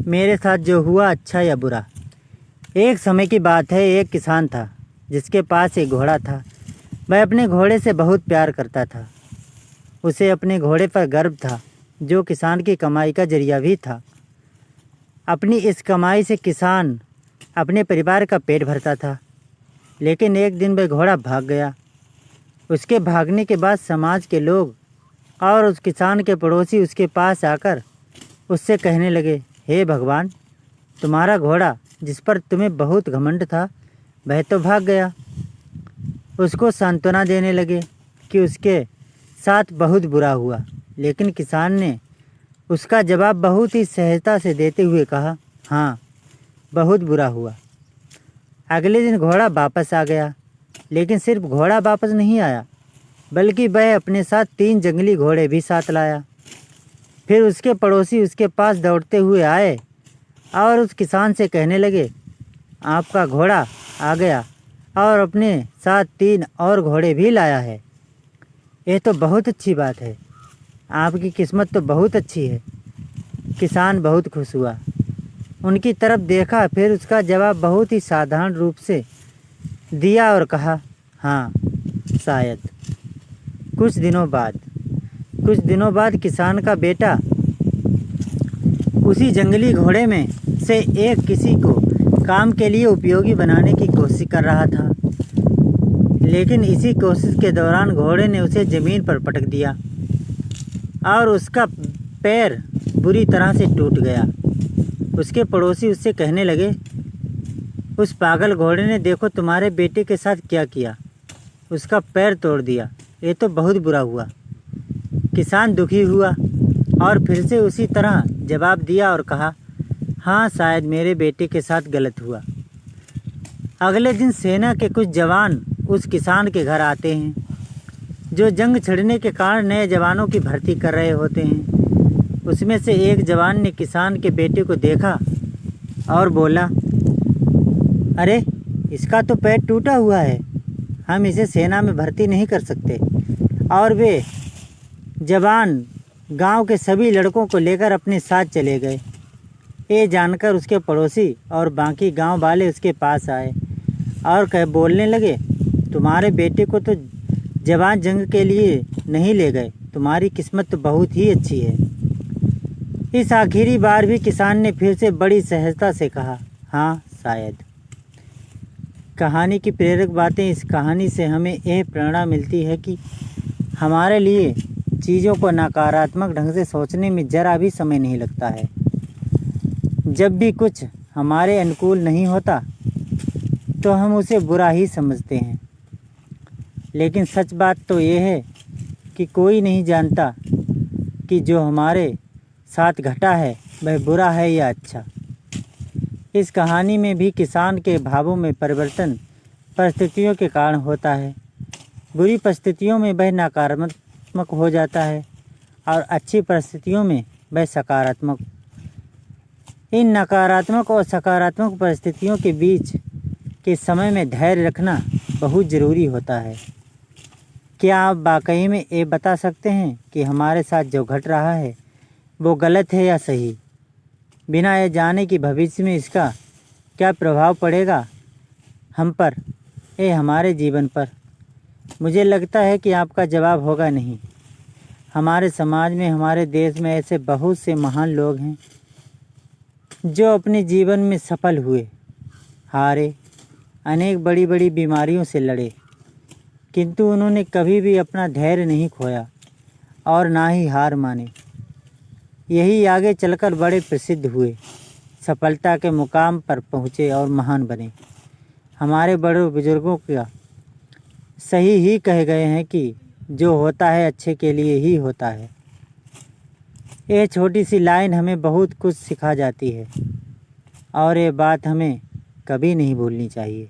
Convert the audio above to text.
मेरे साथ जो हुआ अच्छा या बुरा। एक समय की बात है, एक किसान था जिसके पास एक घोड़ा था। वह अपने घोड़े से बहुत प्यार करता था। उसे अपने घोड़े पर गर्व था, जो किसान की कमाई का जरिया भी था। अपनी इस कमाई से किसान अपने परिवार का पेट भरता था। लेकिन एक दिन वह घोड़ा भाग गया। उसके भागने के बाद समाज के लोग और उस किसान के पड़ोसी उसके पास आकर उससे कहने लगे, हे भगवान, तुम्हारा घोड़ा जिस पर तुम्हें बहुत घमंड था वह तो भाग गया। उसको सांत्वना देने लगे कि उसके साथ बहुत बुरा हुआ। लेकिन किसान ने उसका जवाब बहुत ही सहजता से देते हुए कहा, हाँ, बहुत बुरा हुआ। अगले दिन घोड़ा वापस आ गया। लेकिन सिर्फ घोड़ा वापस नहीं आया, बल्कि वह अपने साथ 3 जंगली घोड़े भी साथ लाया। फिर उसके पड़ोसी उसके पास दौड़ते हुए आए और उस किसान से कहने लगे, आपका घोड़ा आ गया और अपने साथ 3 और घोड़े भी लाया है। यह तो बहुत अच्छी बात है। आपकी किस्मत तो बहुत अच्छी है। किसान बहुत खुश हुआ, उनकी तरफ देखा, फिर उसका जवाब बहुत ही साधारण रूप से दिया और कहा, हाँ, शायद। कुछ दिनों बाद किसान का बेटा उसी जंगली घोड़े में से एक किसी को काम के लिए उपयोगी बनाने की कोशिश कर रहा था। लेकिन इसी कोशिश के दौरान घोड़े ने उसे ज़मीन पर पटक दिया और उसका पैर बुरी तरह से टूट गया। उसके पड़ोसी उससे कहने लगे, उस पागल घोड़े ने देखो तुम्हारे बेटे के साथ क्या किया, उसका पैर तोड़ दिया। ये तो बहुत बुरा हुआ। किसान दुखी हुआ और फिर से उसी तरह जवाब दिया और कहा, हाँ, शायद मेरे बेटे के साथ गलत हुआ। अगले दिन सेना के कुछ जवान उस किसान के घर आते हैं, जो जंग छिड़ने के कारण नए जवानों की भर्ती कर रहे होते हैं। उसमें से एक जवान ने किसान के बेटे को देखा और बोला, अरे, इसका तो पैर टूटा हुआ है, हम इसे सेना में भर्ती नहीं कर सकते। और वे जवान गांव के सभी लड़कों को लेकर अपने साथ चले गए। ये जानकर उसके पड़ोसी और बाकी गांव वाले उसके पास आए और बोलने लगे, तुम्हारे बेटे को तो जवान जंग के लिए नहीं ले गए, तुम्हारी किस्मत तो बहुत ही अच्छी है। इस आखिरी बार भी किसान ने फिर से बड़ी सहजता से कहा, हाँ, शायद। कहानी की प्रेरक बातें। इस कहानी से हमें यह प्रेरणा मिलती है कि हमारे लिए चीज़ों को नकारात्मक ढंग से सोचने में ज़रा भी समय नहीं लगता है। जब भी कुछ हमारे अनुकूल नहीं होता तो हम उसे बुरा ही समझते हैं। लेकिन सच बात तो ये है कि कोई नहीं जानता कि जो हमारे साथ घटा है वह बुरा है या अच्छा। इस कहानी में भी किसान के भावों में परिवर्तन परिस्थितियों के कारण होता है। बुरी परिस्थितियों में वह नकारात्मक हो जाता है और अच्छी परिस्थितियों में वह सकारात्मक। इन नकारात्मक और सकारात्मक परिस्थितियों के बीच के समय में धैर्य रखना बहुत ज़रूरी होता है। क्या आप वाकई में ये बता सकते हैं कि हमारे साथ जो घट रहा है वो गलत है या सही, बिना यह जाने कि भविष्य में इसका क्या प्रभाव पड़ेगा हम पर, हमारे जीवन पर? मुझे लगता है कि आपका जवाब होगा नहीं। हमारे समाज में, हमारे देश में ऐसे बहुत से महान लोग हैं जो अपने जीवन में सफल हुए, हारे, अनेक बड़ी बड़ी बीमारियों से लड़े, किंतु उन्होंने कभी भी अपना धैर्य नहीं खोया और ना ही हार माने। यही आगे चलकर बड़े प्रसिद्ध हुए, सफलता के मुकाम पर पहुँचे और महान बने। हमारे बड़े बुजुर्गों का सही ही कहे गए हैं कि जो होता है अच्छे के लिए ही होता है। यह छोटी सी लाइन हमें बहुत कुछ सिखा जाती है और ये बात हमें कभी नहीं भूलनी चाहिए।